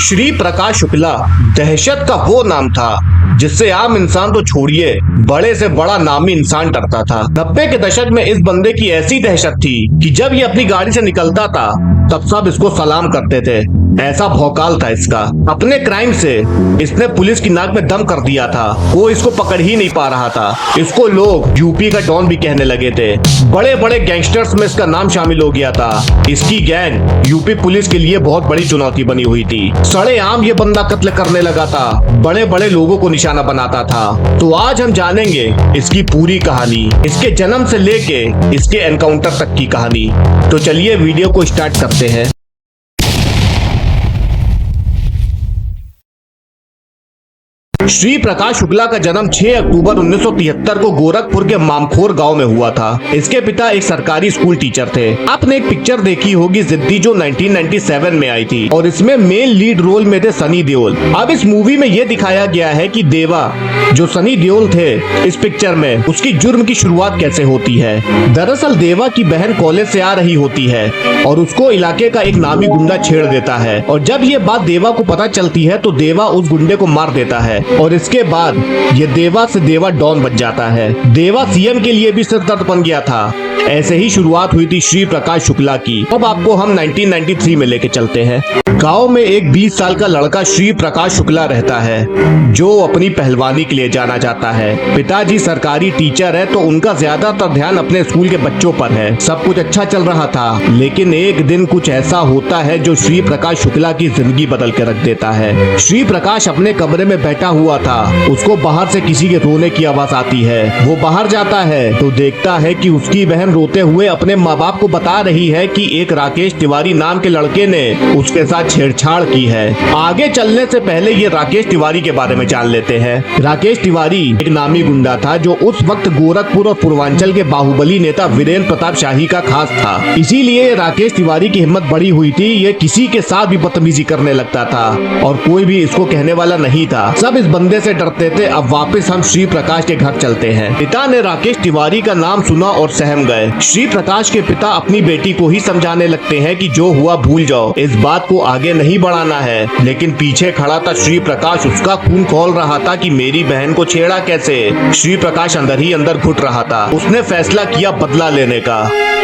श्री प्रकाश शुक्ला दहशत का वो नाम था जिससे आम इंसान तो छोड़िए, बड़े से बड़ा नामी इंसान डरता था। 90 के दशक में इस बंदे की ऐसी दहशत थी कि जब ये अपनी गाड़ी से निकलता था तब सब इसको सलाम करते थे। ऐसा भौकाल था इसका। अपने क्राइम से इसने पुलिस की नाक में दम कर दिया था। वो इसको पकड़ ही नहीं पा रहा था। इसको लोग यूपी का डॉन भी कहने लगे थे। बड़े बड़े गैंगस्टर्स में इसका नाम शामिल हो गया था। इसकी गैंग यूपी पुलिस के लिए बहुत बड़ी चुनौती बनी हुई थी। सरेआम ये बंदा कत्ल करने लगा था, बड़े बड़े लोगों को निशाना बनाता था। तो आज हम जानेंगे इसकी पूरी कहानी, इसके जन्म से लेके इसके एनकाउंटर तक की कहानी। तो चलिए वीडियो को स्टार्ट करते हैं। श्री प्रकाश शुक्ला का जन्म 6 अक्टूबर 1973 को गोरखपुर के मामखोर गांव में हुआ था। इसके पिता एक सरकारी स्कूल टीचर थे। आपने एक पिक्चर देखी होगी जिद्दी, जो 1997 में आई थी और इसमें मेन लीड रोल में थे सनी देओल। अब इस मूवी में ये दिखाया गया है कि देवा जो सनी देओल थे इस पिक्चर में, उसकी जुर्म की शुरुआत कैसे होती है। दरअसल देवा की बहन कॉलेज से आ रही होती है और उसको इलाके का एक नामी गुंडा छेड़ देता है और जब ये बात देवा को पता चलती है तो देवा उस गुंडे को मार देता है और इसके बाद ये देवा से देवा डॉन बन जाता है। देवा सीएम के लिए भी सिरदर्द बन गया था। ऐसे ही शुरुआत हुई थी श्री प्रकाश शुक्ला की। अब आपको हम 1993 में लेके चलते हैं। गांव में एक 20 साल का लड़का श्री प्रकाश शुक्ला रहता है जो अपनी पहलवानी के लिए जाना जाता है। पिताजी सरकारी टीचर है तो उनका ज्यादातर ध्यान अपने स्कूल के बच्चों पर है। सब कुछ अच्छा चल रहा था, लेकिन एक दिन कुछ ऐसा होता है जो श्री प्रकाश शुक्ला की जिंदगी बदल के रख देता है। श्री प्रकाश अपने कमरे में बैठा हुआ था। उसको बाहर से किसी के रोने की आवाज आती है। वो बाहर जाता है तो देखता है कि उसकी बहन रोते हुए अपने माँ बाप को बता रही है कि एक राकेश तिवारी नाम के लड़के ने उसके साथ छेड़छाड़ की है। आगे चलने से पहले ये राकेश तिवारी के बारे में जान लेते हैं। राकेश तिवारी एक नामी गुंडा था जो उस वक्त गोरखपुर और पूर्वांचल के बाहुबली नेता वीरेंद्र प्रताप शाही का खास था। इसीलिए राकेश तिवारी की हिम्मत बढ़ी हुई थी। ये किसी के साथ भी बदतमीजी करने लगता था और कोई भी इसको कहने वाला नहीं था। सब इस बंदे से डरते थे। अब वापस हम श्री प्रकाश के घर चलते हैं। पिता ने राकेश तिवारी का नाम सुना और सहम गए। श्री प्रकाश के पिता अपनी बेटी को ही समझाने लगते हैं कि जो हुआ भूल जाओ, इस बात को आगे नहीं बढ़ाना है। लेकिन पीछे खड़ा था श्री प्रकाश। उसका खून खौल रहा था कि मेरी बहन को छेड़ा कैसे। श्री प्रकाश अंदर ही अंदर घुट रहा था। उसने फैसला किया बदला लेने का।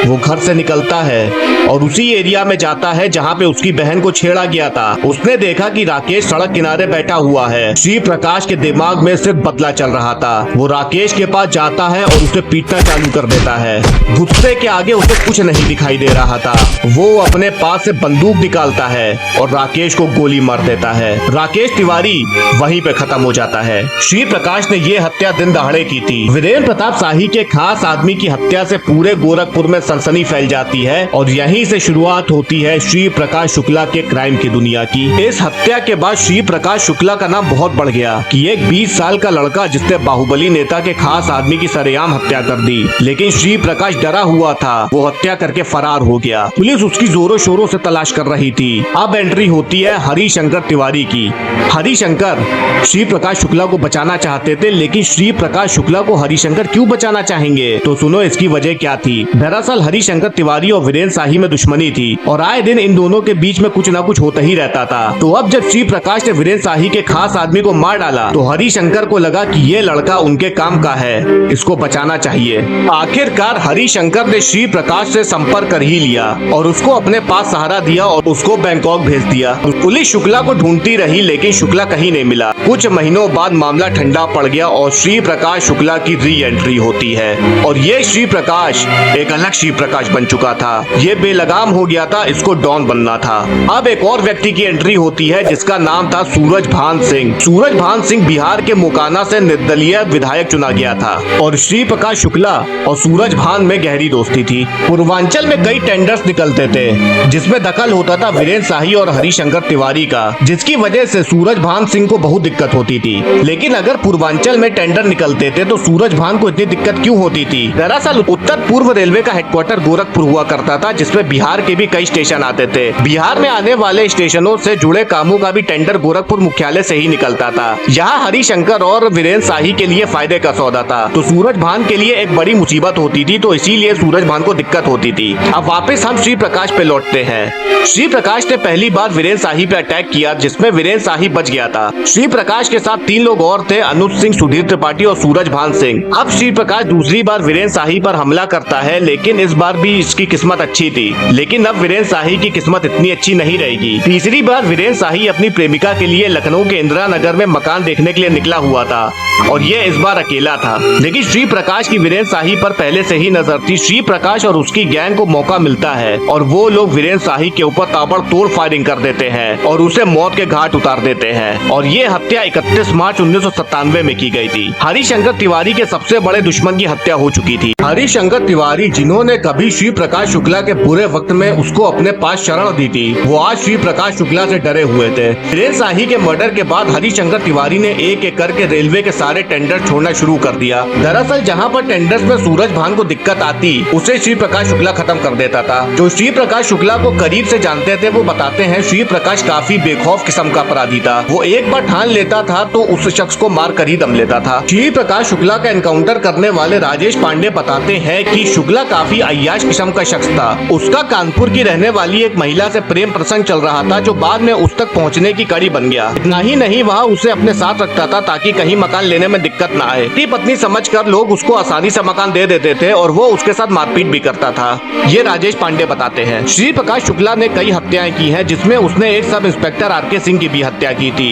वो घर से निकलता है और उसी एरिया में जाता है जहाँ पे उसकी बहन को छेड़ा गया था। उसने देखा कि राकेश सड़क किनारे बैठा हुआ है। श्री प्रकाश के दिमाग में सिर्फ बदला चल रहा था। वो राकेश के पास जाता है और उसे पीटना चालू कर देता है। गुस्से के आगे उसे कुछ नहीं दिखाई दे रहा था। वो अपने पास से बंदूक निकालता है और राकेश को गोली मार देता है। राकेश तिवारी वहीं पे खत्म हो जाता है। श्री प्रकाश ने ये हत्या दिन दहाड़े की थी। वीरेंद्र प्रताप शाही के खास आदमी की हत्या से पूरे गोरखपुर में सनसनी फैल जाती है और यहीं से शुरुआत होती है श्री प्रकाश शुक्ला के क्राइम की दुनिया की। इस हत्या के बाद श्री प्रकाश शुक्ला का नाम बहुत बढ़ गया कि एक 20 साल का लड़का जिसने बाहुबली नेता के खास आदमी की सरेआम हत्या कर दी। लेकिन श्री प्रकाश डरा हुआ था। वो हत्या करके फरार हो गया। पुलिस उसकी जोरों शोरों से तलाश कर रही थी। अब एंट्री होती है हरिशंकर तिवारी की। हरिशंकर श्री प्रकाश शुक्ला को बचाना चाहते थे, लेकिन श्री प्रकाश शुक्ला को हरिशंकर क्यों बचाना चाहेंगे? तो सुनो इसकी वजह क्या थी। दरअसल हरिशंकर तिवारी और वीरेंद्र शाही में दुश्मनी थी और आए दिन इन दोनों के बीच में कुछ ना कुछ होता ही रहता था। तो अब जब श्री प्रकाश ने वीरेंद्र शाही के खास आदमी को मार डाला तो हरिशंकर को लगा कि ये लड़का उनके काम का है, इसको बचाना चाहिए। आखिरकार हरिशंकर ने श्री प्रकाश से संपर्क कर ही लिया और उसको अपने पास सहारा दिया और उसको बैंकॉक भेज दिया। पुलिस शुक्ला को ढूंढती रही लेकिन शुक्ला कहीं नहीं मिला। कुछ महीनों बाद मामला ठंडा पड़ गया और श्री प्रकाश शुक्ला की री एंट्री होती है और ये श्री प्रकाश एक अलग श्री प्रकाश बन चुका था। ये बेलगाम हो गया था, इसको डॉन बनना था। अब एक और व्यक्ति की एंट्री होती है जिसका नाम था सूरज भान सिंह। सूरज भान सिंह बिहार के मोकाना से निर्दलीय विधायक चुना गया था और श्री प्रकाश शुक्ला और सूरज भान में गहरी दोस्ती थी। पूर्वांचल में कई टेंडर्स निकलते थे जिसमें दखल होता था वीरेंद्र शाही और हरिशंकर तिवारी का, जिसकी वजह से सूरज भान सिंह को बहुत दिक्कत होती थी। लेकिन अगर पूर्वांचल में टेंडर निकलते थे तो सूरज भान को इतनी दिक्कत क्यों होती थी? दरअसल उत्तर पूर्व रेलवे का हेडक्वार्टर गोरखपुर हुआ करता था जिसमें बिहार के भी कई स्टेशन आते थे। बिहार में आने वाले स्टेशनों से जुड़े कामों का भी टेंडर गोरखपुर मुख्यालय से ही निकलता था। यहाँ हरिशंकर और वीरेंद्र शाही के लिए फायदे का सौदा था तो सूरज भान के लिए एक बड़ी मुसीबत होती थी। तो इसीलिए सूरजभान को दिक्कत होती थी। अब वापस हम श्री प्रकाश पे लौटते हैं। श्री प्रकाश ने पहली बार वीरेंद्र शाही पे अटैक किया, जिसमें वीरेंद्र शाही बच गया था। श्री प्रकाश के साथ 3 लोग और थे, अनुज सिंह, सुधीर त्रिपाठी और सूरजभान सिंह। अब श्री प्रकाश दूसरी बार वीरेंद्र शाही पर हमला करता है, लेकिन इस बार भी इसकी किस्मत अच्छी थी। लेकिन अब वीरेंद्र शाही की किस्मत इतनी अच्छी नहीं रहेगी। तीसरी बार वीरेंद्र शाही अपनी प्रेमिका के लिए लखनऊ के इंदिरा नगर में मकान देखने के लिए निकला हुआ था और ये इस बार अकेला था। लेकिन श्री प्रकाश की वीरेंद्र शाही पर पहले से ही नजर थी। श्री प्रकाश और उसकी गैंग को मौका मिलता है और वो लोग वीरेंद्र शाही के ऊपर ताबड़तोड़ फायरिंग कर देते हैं और उसे मौत के घाट उतार देते हैं। और ये हत्या 31 मार्च 1997 में की गई थी। हरिशंकर तिवारी के सबसे बड़े दुश्मन की हत्या हो चुकी थी। हरिशंकर तिवारी, जिन्होंने कभी श्री प्रकाश शुक्ला के बुरे वक्त में उसको अपने पास शरण दी थी, वो आज श्री प्रकाश शुक्ला से डरे हुए थे। वीरेंद्र शाही के मर्डर के बाद हरिशंकर तिवारी ने एक एक करके रेलवे के सारे टेंडर छोड़ना शुरू कर दिया। दरअसल जहां पर टेंडर्स में सूरजभान को दिक्कत आती, उसे श्री प्रकाश शुक्ला खत्म कर देता था। जो श्री प्रकाश शुक्ला को करीब से जानते थे वो बताते हैं श्री प्रकाश काफी बेखौफ किस्म का अपराधी था। वो एक बार ठान लेता था तो उस शख्स को मार कर ही दम लेता था। श्री प्रकाश शुक्ला का एनकाउंटर करने वाले राजेश पांडे बताते हैं कि शुक्ला काफी अय्याश किस्म का शख्स था। उसका कानपुर की रहने वाली एक महिला से प्रेम प्रसंग चल रहा था, जो बाद में उस तक पहुंचने की कड़ी बन गया। इतना ही नहीं, वह उसे अपने साथ रखता था ताकि कहीं मकान लेने में दिक्कत न आए। पति पत्नी समझकर लोग उसको आसानी से मकान दे देते थे और वो उसके साथ मारपीट भी करता था। ये राजेश पांडे बताते हैं। श्री प्रकाश शुक्ला ने कई हत्याएं की हैं, जिसमें उसने एक सब इंस्पेक्टर आर.के. सिंह की भी हत्या की थी।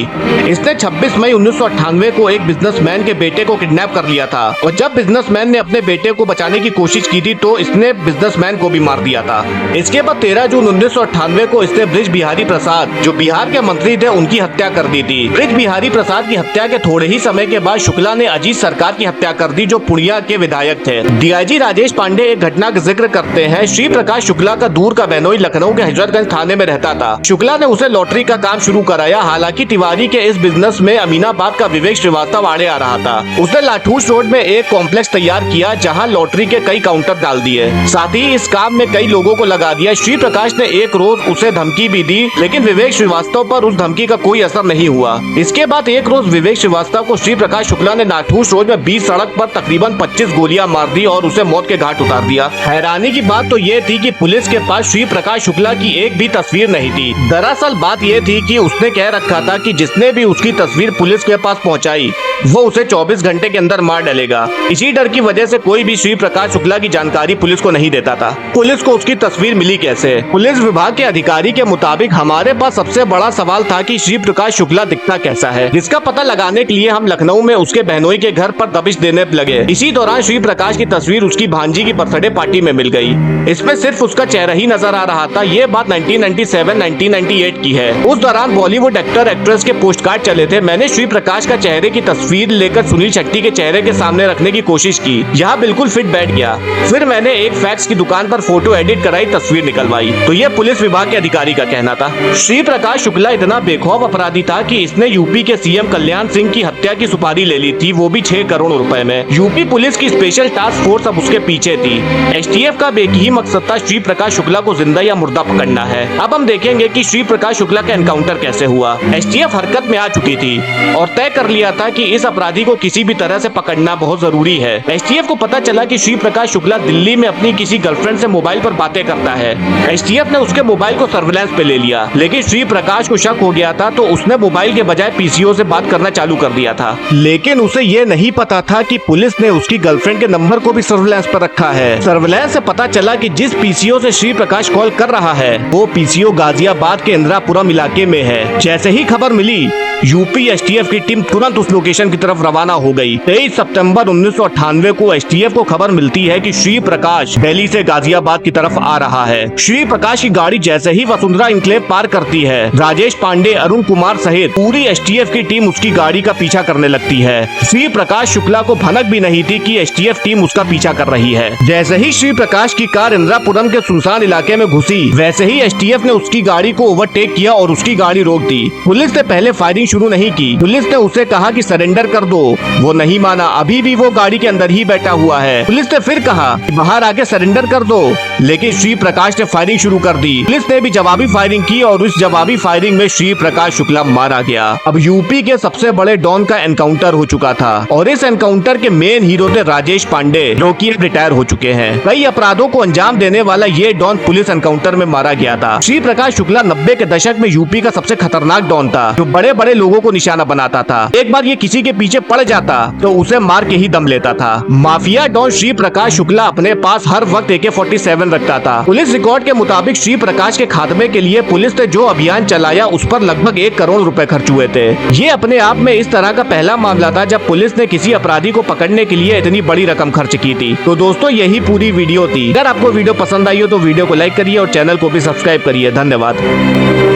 इसने 26 मई 1998 को एक बिजनेसमैन के बेटे को किडनैप कर लिया था और जब बिजनेसमैन ने अपने बेटे को बचाने की कोशिश की थी तो इसने बिजनेसमैन को भी मार दिया था। इसके बाद 13 जून 1998 को इसने ब्रिज बिहारी प्रसाद, जो बिहार के मंत्री थे, उनकी हत्या कर दी थी। ब्रिज बिहारी प्रसाद की हत्या के थोड़े ही समय के बाद शुक्ला ने अजीत सरकार की हत्या कर दी, जो पुणिया के विधायक थे। डीआईजी राजेश पांडे एक घटना का जिक्र करते हैं। श्री प्रकाश शुक्ला का दूर का बहनोई लखनऊ के हजरतगंज थाने में रहता था। शुक्ला ने उसे लॉटरी का काम शुरू कराया। हालांकि तिवारी के इस बिजनेस में अमीनाबाद का विवेक श्रीवास्तव आड़े आ रहा था। उसने लाठूस रोड में एक कॉम्प्लेक्स तैयार किया जहां लॉटरी के कई काउंटर डाल दिए। साथ ही इस काम में कई लोगों को लगा दिया। श्री प्रकाश ने एक रोज उसे धमकी भी दी, लेकिन विवेक श्रीवास्तव पर उस धमकी का कोई असर नहीं हुआ। इसके बाद एक रोज विवेक श्रीवास्तव को श्री प्रकाश शुक्ला ने लाठूस रोड में 20 सड़क पर तकरीबन 25 गोलियां मार दी और उसे मौत के घाट उतार दिया। हैरानी की बात तो ये थी कि पुलिस के पास श्री प्रकाश शुक्ला की एक भी तस्वीर नहीं थी। दरअसल बात ये थी कि उसने कह रखा था कि जिसने भी उसकी तस्वीर पुलिस के पास पहुंचाई वो उसे 24 घंटे के अंदर मार डालेगा। इसी डर की वजह से कोई भी श्री प्रकाश शुक्ला की जानकारी पुलिस को नहीं देता था। पुलिस को उसकी तस्वीर मिली कैसे? पुलिस विभाग के अधिकारी के मुताबिक हमारे पास सबसे बड़ा सवाल था कि श्री प्रकाश शुक्ला दिखता कैसा है, जिसका पता लगाने के लिए हम लखनऊ में उसके बहनोई के घर पर दबिश देने लगे। इसी दौरान श्री प्रकाश की तस्वीर उसकी भांजी की बर्थडे पार्टी में मिल गई। इसमें सिर्फ उसका चेहरा ही नजर आ रहा था। ये बात 1997-1998 की है। उस दौरान बॉलीवुड एक्टर एक्ट्रेस के पोस्ट कार्ड चले थे। मैंने श्री प्रकाश का चेहरे की तस्वीर लेकर सुनील शेट्टी के चेहरे के सामने रखने की कोशिश की। यहाँ बिल्कुल फिट बैठ गया। फिर मैंने एक फैक्स की दुकान पर फोटो एडिट कराई, तस्वीर निकलवाई। तो ये पुलिस विभाग के अधिकारी का कहना था। श्री प्रकाश शुक्ला इतना बेखौफ अपराधी था कि इसने यूपी के सीएम कल्याण सिंह की हत्या की सुपारी ले ली थी, वो भी 6 करोड़ रुपए में। यूपी पुलिस की स्पेशल टास्क फोर्स अब उसके पीछे थी। एसटीएफ का एक ही मकसद था, श्री प्रकाश शुक्ला को जिंदा या मुर्दा पकड़ना है। अब हम देखेंगे कि श्री प्रकाश शुक्ला का एनकाउंटर कैसे हुआ। एसटीएफ हरकत में आ चुकी थी और तय कर लिया था कि इस अपराधी को किसी भी तरह से पकड़ना बहुत जरूरी है। एसटीएफ को पता चला कि श्री प्रकाश शुक्ला दिल्ली में अपनी किसी गर्लफ्रेंड से मोबाइल पर बातें करता है। एसटीएफ ने उसके मोबाइल को सर्विलांस पे ले लिया, लेकिन श्री प्रकाश को शक हो गया था तो उसने मोबाइल के बजाय पीसीओ से बात करना चालू कर दिया था। लेकिन उसे ये नहीं पता था कि पुलिस ने उसकी गर्लफ्रेंड के नंबर को भी सर्विलांस पर रखा है। सर्विलांस से पता चला कि जिस पीसीओ से श्री प्रकाश कॉल कर रहा है वो पीसीओ गाजियाबाद के इंदिरापुरम इलाके में है। जैसे ही खबर मिली, यूपी एसटीएफ की टीम तुरंत उस लोकेशन की तरफ रवाना हो गई। 23 सितंबर 1998 को एसटीएफ को खबर मिलती है कि श्री प्रकाश दिल्ली से गाजियाबाद की तरफ आ रहा है। श्री प्रकाश की गाड़ी जैसे ही वसुंधरा इंक्लेव पार करती है, राजेश पांडे, अरुण कुमार सहित पूरी एसटीएफ की टीम उसकी गाड़ी का पीछा करने लगती है। श्री प्रकाश शुक्ला को भनक भी नहीं थी कि एसटीएफ टीम उसका पीछा कर रही है। जैसे ही श्री प्रकाश की कार इंदिरापुरम के सुनसान इलाके में घुसी, वैसे ही एसटीएफ ने उसकी गाड़ी को ओवरटेक किया और उसकी गाड़ी रोक दी। पुलिस ने पहले फायरिंग फायरिंग शुरू नहीं की। पुलिस ने उसे कहा कि सरेंडर कर दो, वो नहीं माना, अभी भी वो गाड़ी के अंदर ही बैठा हुआ है। पुलिस ने फिर कहा कि बाहर आके सरेंडर कर दो, लेकिन श्री प्रकाश ने फायरिंग शुरू कर दी। पुलिस ने भी जवाबी फायरिंग की और उस जवाबी फायरिंग में श्री प्रकाश शुक्ला मारा गया। अब यूपी के सबसे बड़े डॉन का एनकाउंटर हो चुका था और इस एनकाउंटर के मेन हीरो थे राजेश पांडे, जो कि रिटायर हो चुके हैं। कई अपराधों को अंजाम देने वाला ये डॉन पुलिस एनकाउंटर में मारा गया था। श्री प्रकाश शुक्ला 90 के दशक में यूपी का सबसे खतरनाक डॉन था, जो बड़े बड़े लोगों को निशाना बनाता था। एक बार ये किसी के पीछे पड़ जाता तो उसे मार के ही दम लेता था। माफिया डॉन श्री प्रकाश शुक्ला अपने पास हर वक्त AK-47 रखता था। पुलिस रिकॉर्ड के मुताबिक श्री प्रकाश के खात्मे के लिए पुलिस ने जो अभियान चलाया उस पर लगभग 1 करोड़ रुपए खर्च हुए थे। ये अपने आप में इस तरह का पहला मामला था जब पुलिस ने किसी अपराधी को पकड़ने के लिए इतनी बड़ी रकम खर्च की थी। तो दोस्तों, यही पूरी वीडियो थी। अगर आपको वीडियो पसंद आई हो तो वीडियो को लाइक करिए और चैनल को भी सब्सक्राइब करिए। धन्यवाद।